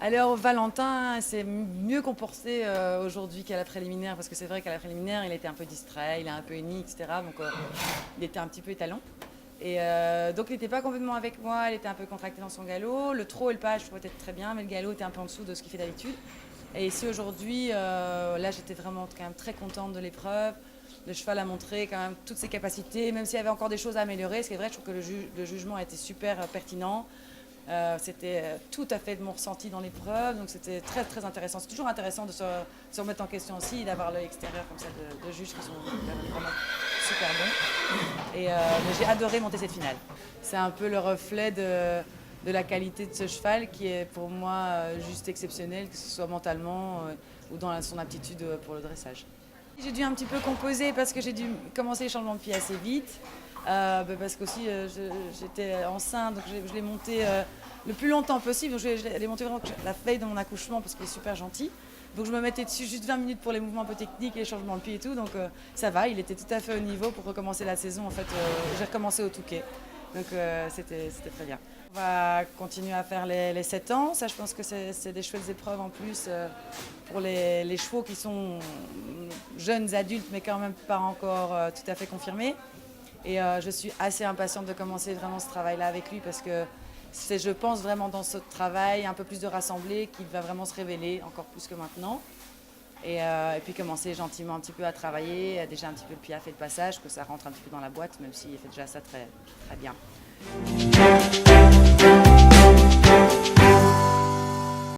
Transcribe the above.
Alors Valentin c'est mieux comporté aujourd'hui qu'à la préliminaire parce que c'est vrai qu'à la préliminaire il était un peu distrait, il est un peu uni, etc. Donc il était un petit peu étalon. Et donc il n'était pas complètement avec moi, il était un peu contracté dans son galop. Le trot et le pas je trouvais peut-être très bien, mais le galop était un peu en dessous de ce qu'il fait d'habitude. Et ici aujourd'hui, là j'étais vraiment quand même très contente de l'épreuve. Le cheval a montré quand même toutes ses capacités, même s'il y avait encore des choses à améliorer. Ce qui est vrai, je trouve que le jugement a été super pertinent. C'était tout à fait de mon ressenti dans l'épreuve, donc c'était très très intéressant. C'est toujours intéressant de se remettre en question aussi, d'avoir l'œil extérieur comme ça de juges qui sont vraiment super bons. Et mais j'ai adoré monter cette finale. C'est un peu le reflet de la qualité de ce cheval qui est pour moi juste exceptionnel, que ce soit mentalement ou dans son aptitude pour le dressage. J'ai dû un petit peu composer parce que j'ai dû commencer les changements de pied assez vite. Parce qu'aussi j'étais enceinte, donc je l'ai monté le plus longtemps possible. Donc je l'ai monté vraiment la veille de mon accouchement parce qu'il est super gentil. Donc je me mettais dessus juste 20 minutes pour les mouvements un peu techniques, les changements de pied et tout. Donc ça va, il était tout à fait au niveau pour recommencer la saison. En fait, j'ai recommencé au Touquet. Donc c'était très bien. On va continuer à faire les 7 ans. Ça, je pense que c'est des chouettes épreuves en plus pour les chevaux qui sont jeunes adultes, mais quand même pas encore tout à fait confirmés. Et je suis assez impatiente de commencer vraiment ce travail-là avec lui parce que c'est, je pense, vraiment dans ce travail un peu plus de rassembler qu'il va vraiment se révéler encore plus que maintenant. Et puis commencer gentiment un petit peu à travailler, déjà un petit peu le piaffe et le passage, que ça rentre un petit peu dans la boîte, même s'il fait déjà ça très, très bien.